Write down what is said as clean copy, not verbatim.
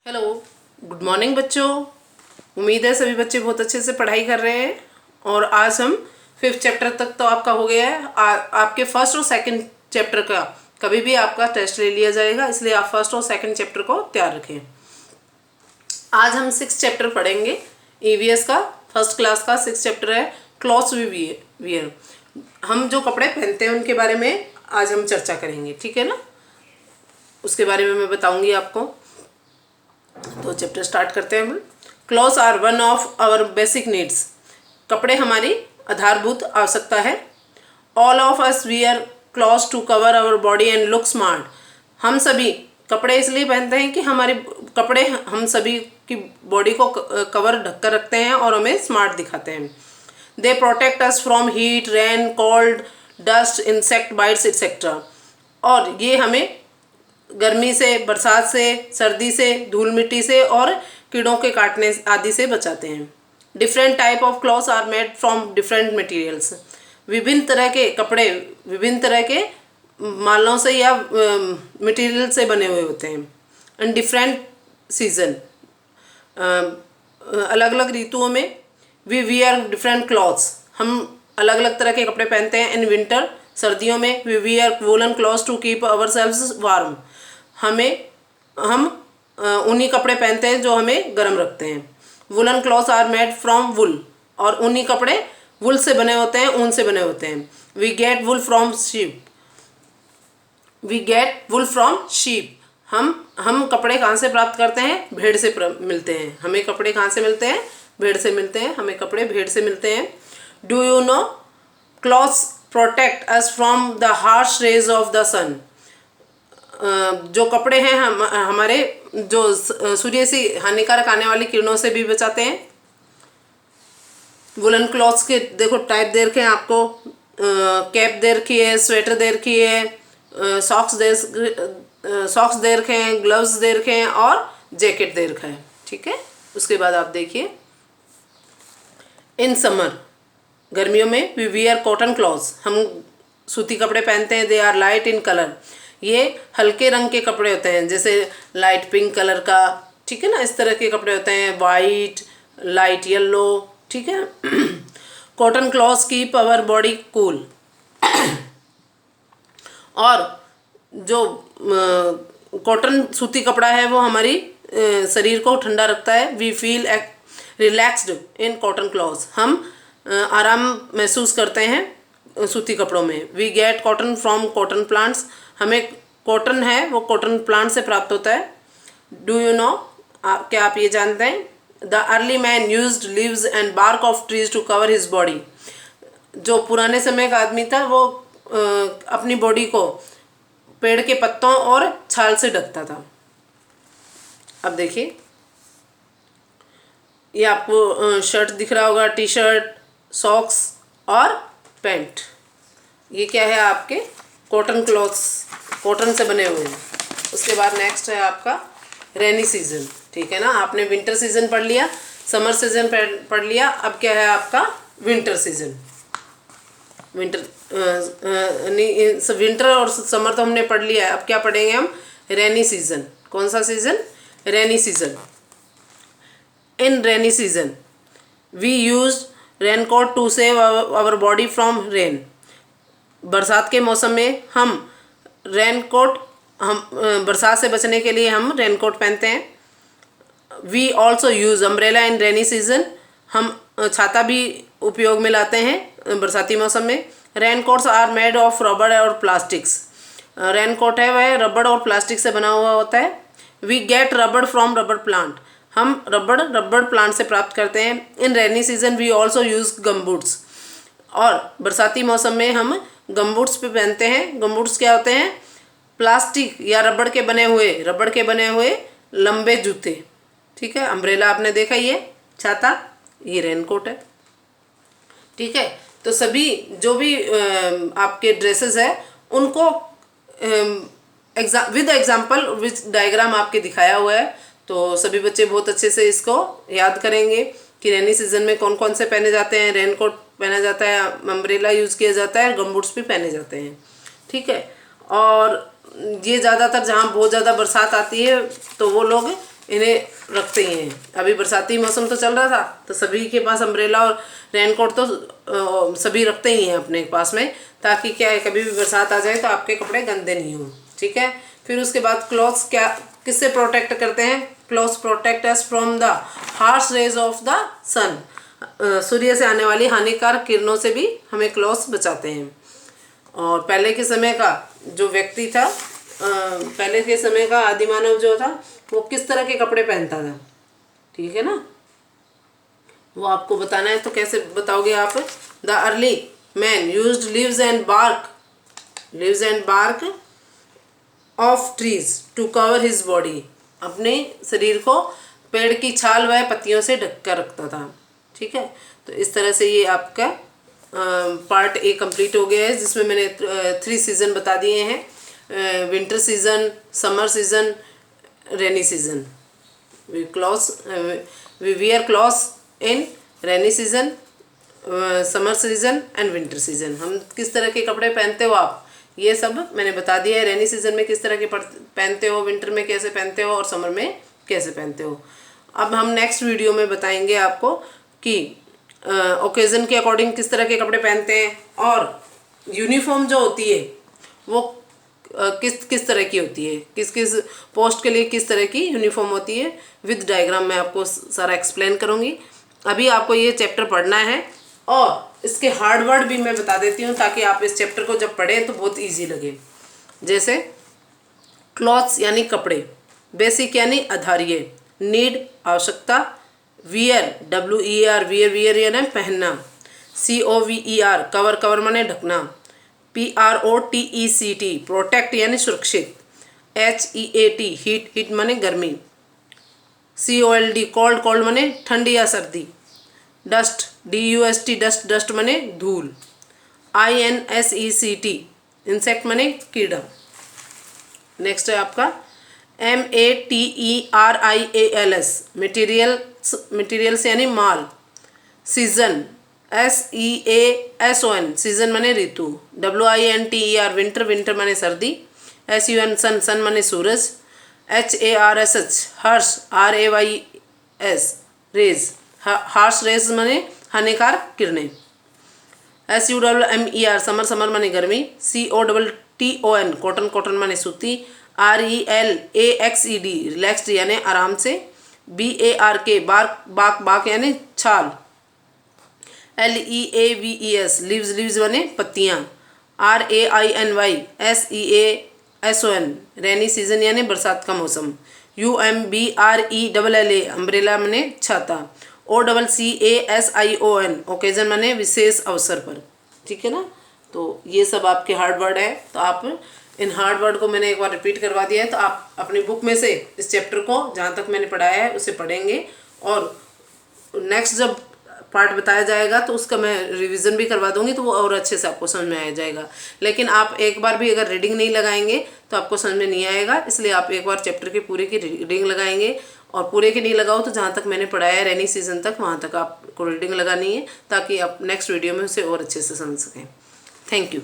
Hello, good morning बच्चों। उम्मीद है सभी बच्चे बहुत अच्छे से पढ़ाई कर रहे हैं। और आज हम 5th चैप्टर तक तो आपका हो गया है। आपके फर्स्ट और सेकंड चैप्टर का कभी भी आपका टेस्ट ले लिया जाएगा, इसलिए आप फर्स्ट और सेकंड चैप्टर को तैयार रखें। आज हम 6th चैप्टर पढ़ेंगे। EVS का फर्स्ट क्लास का 6th चैप्टर है क्लॉथ्स वी वियर। हम जो कपड़े पहनते हैं उनके बारे में आज हम चर्चा करेंगे, ठीक है ना। उसके बारे में मैं बताऊंगी आपको। तो चैप्टर स्टार्ट करते हैं हम। Clothes are one of our basic needs. कपड़े हमारी आधारभूत आवश्यकता है। All of us wear clothes to cover our body and look smart. हम सभी कपड़े इसलिए पहनते हैं कि हमारे कपड़े हम सभी की बॉडी को कवर ढककर रखते हैं और हमें स्मार्ट दिखाते हैं। They protect us from heat, rain, cold, dust, insect bytes etcetera. और ये हमें गर्मी से, बरसात से, सर्दी से, धूल मिट्टी से और कीड़ों के काटने आदि से बचाते हैं। Different type of clothes are made from different materials. विभिन्न तरह के कपड़े विभिन्न तरह के मालों से या मटेरियल से बने हुए होते हैं। एंड डिफरेंट सीजन, अलग अलग ऋतुओं में वी वियर डिफरेंट क्लॉथ्स। हम अलग अलग तरह के कपड़े पहनते हैं। इन विंटर, सर्दियों में we wear woollen clothes to keep ourselves warm. हम ऊनी कपड़े पहनते हैं जो हमें गर्म रखते हैं। Woollen clothes are made from wool. और ऊनी कपड़े वुल से बने होते हैं, ऊन से बने होते हैं। We get wool from sheep. We get wool from sheep. हम कपड़े कहाँ से प्राप्त करते हैं? भेड़ से मिलते हैं। हमें कपड़े कहाँ से मिलते हैं? भेड़ से मिलते हैं। हमें कपड़े भेड़ से मिलते हैं। Do you know clothes protect us from the harsh rays of the sun. जो कपड़े हैं हमारे जो सूर्य से हानिकारक आने वाली किरणों से भी बचाते हैं। वुलन क्लॉथ्स के देखो टाइप दे रखे हैं आपको। कैप दे रखी है, स्वेटर दे रखी है, सॉक्स दे रखे हैं, ग्लव्स दे रखे हैं और जैकेट दे रखा है, ठीक है। उसके बाद आप देखिए, इन समर, गर्मियों में वी वियर कॉटन क्लॉथ्स। हम सूती कपड़े पहनते हैं। They are light in colour. ये हल्के रंग के कपड़े होते हैं, जैसे लाइट पिंक कलर का, ठीक है ना। इस तरह के कपड़े होते हैं। वाइट, लाइट येलो, ठीक है। Cotton clothes keep our body cool. और जो कॉटन सूती कपड़ा है वो हमारी शरीर को ठंडा रखता है। We feel relaxed in cotton clothes. हम आराम महसूस करते हैं सूती कपड़ों में। We get cotton from cotton plants. हमें कॉटन है वो कॉटन प्लांट से प्राप्त होता है। डू यू नो, क्या आप ये जानते हैं? The early man used leaves and bark of trees to cover his body. जो पुराने समय का आदमी था वो अपनी बॉडी को पेड़ के पत्तों और छाल से ढकता था। अब देखिए, ये आपको शर्ट दिख रहा होगा, टी शर्ट, सॉक्स और पैंट। ये क्या है? आपके कॉटन क्लॉथ्स, कॉटन से बने हुए हैं। उसके बाद नेक्स्ट है आपका रेनी सीजन, ठीक है ना। आपने विंटर सीजन पढ़ लिया, समर सीजन पढ़ लिया। अब क्या है आपका? Winter season. विंटर और समर तो हमने पढ़ लिया है। अब क्या पढ़ेंगे हम? Rainy season. कौन सा season? Rainy season. In rainy season we use raincoat to save our body from rain. बरसात के मौसम में हम बरसात से बचने के लिए हम रेनकोट पहनते हैं। We also use umbrella in rainy season. हम छाता भी उपयोग में लाते हैं बरसाती मौसम में। रेनकोट्स आर मेड ऑफ रबड़ और प्लास्टिक्स। रेनकोट है वह रबड़ और प्लास्टिक से बना हुआ होता है। We get rubber from rubber plant. हम रबड़ प्लांट से प्राप्त करते हैं। In rainy season we also use gumboots. और बरसाती मौसम में हम गमबूट्स पे पहनते हैं। गमबूट्स क्या होते हैं? प्लास्टिक या रबड़ के बने हुए लंबे जूते, ठीक है। अम्ब्रेला आपने देखा, ये छाता, ये रेनकोट है, ठीक है। तो सभी जो भी आपके ड्रेसेस है उनको विद एग्जाम्पल विद डायग्राम आपके दिखाया हुआ है। तो सभी बच्चे बहुत अच्छे से इसको याद करेंगे कि रेनी सीजन में कौन कौन से पहने जाते हैं। रेनकोट पहना जाता है, अम्ब्रेला यूज़ किया जाता है, गमबूट्स भी पहने जाते हैं, ठीक है। और ये ज़्यादातर जहाँ बहुत ज़्यादा बरसात आती है तो वो लोग इन्हें रखते ही हैं। अभी बरसाती मौसम तो चल रहा था तो सभी के पास अम्ब्रेला और रेनकोट तो सभी रखते ही हैं अपने पास में, ताकि क्या है कभी भी बरसात आ जाए तो आपके कपड़े गंदे नहीं हों। ठीक है। फिर उसके बाद क्लॉथ्स क्या किससे प्रोटेक्ट करते हैं? Clothes protect us from the harsh rays of the sun. सूर्य से आने वाली हानिकारक किरणों से भी हमें क्लॉथ्स बचाते हैं। और पहले के समय का जो व्यक्ति था, पहले के समय का आदिमानव जो था वो किस तरह के कपड़े पहनता था, ठीक है ना, वो आपको बताना है। तो कैसे बताओगे आप? The early man used leaves and bark of trees to cover his body. अपने शरीर को पेड़ की छाल व पत्तियों से ढक कर रखता था। ठीक है। तो इस तरह से ये आपका पार्ट ए कंप्लीट हो गया है, जिसमें मैंने 3 सीज़न बता दिए हैं। Winter season, summer season, rainy season. We wear clothes in rainy season, summer season and winter season. हम किस तरह के कपड़े पहनते हो आप, ये सब मैंने बता दिया है। रेनी सीज़न में किस तरह के पहनते हो, विंटर में कैसे पहनते हो और समर में कैसे पहनते हो। अब हम नेक्स्ट वीडियो में बताएंगे आपको कि ओकेज़न के अकॉर्डिंग किस तरह के कपड़े पहनते हैं, और यूनिफॉर्म जो होती है वो किस तरह की होती है, किस किस पोस्ट के लिए किस तरह की यूनिफॉर्म होती है। विद डायग्राम मैं आपको सारा एक्सप्लेन करूँगी। अभी आपको ये चैप्टर पढ़ना है और इसके हार्ड वर्ड भी मैं बता देती हूँ, ताकि आप इस चैप्टर को जब पढ़ें तो बहुत ईजी लगे। जैसे क्लॉथ्स यानी कपड़े, बेसिक यानी आधारीय, नीड आवश्यकता, वियर WER वियर यानी पहनना, COVER कवर माने ढकना, PROTECT प्रोटेक्ट यानी सुरक्षित, HEAT हीट माने गर्मी, COLD कोल्ड माने ठंडी या सर्दी, DUST डस्ट माने धूल, INSECT इंसेक्ट माने कीड़ा। नेक्स्ट है आपका MATERIALS मटीरियल्स यानी माल, सीजन SEASON सीजन माने ऋतु, WINTER विंटर माने सर्दी, SUN सन माने सूरज, HARSH हर्ष RAYS रेज हार्श रेज माने हानिकारक किरणें, SUMMER समर माने गर्मी, COTTON कॉटन माने सूती, RELAXED रिलैक्स्ड यानी आराम से, BARK बाक यानी छाल, LEAVES लीव्स माने पत्तियाँ, RAINYSEASON रेनी सीजन यानी बरसात का मौसम, UMBRELLA अम्ब्रेला माने छाता, OCCASION ओकेजन माने विशेष अवसर पर। ठीक है ना। तो ये सब आपके हार्ड वर्ड है। तो आप इन हार्ड वर्ड को मैंने एक बार रिपीट करवा दिया है, तो आप अपनी बुक में से इस चैप्टर को जहाँ तक मैंने पढ़ाया है उसे पढ़ेंगे, और नेक्स्ट जब पार्ट बताया जाएगा तो उसका मैं रिवीजन भी करवा दूंगी, तो वो और अच्छे से आपको समझ में आ जाएगा। लेकिन आप एक बार भी अगर रीडिंग नहीं लगाएंगे तो आपको समझ में नहीं आएगा, इसलिए आप एक बार चैप्टर के पूरे की रीडिंग लगाएंगे, और पूरे की नहीं लगाओ तो जहाँ तक मैंने पढ़ाया है रेनी सीजन तक वहाँ तक आपको रीडिंग लगानी है, ताकि आप नेक्स्ट वीडियो में उसे और अच्छे से समझ सकें। Thank you.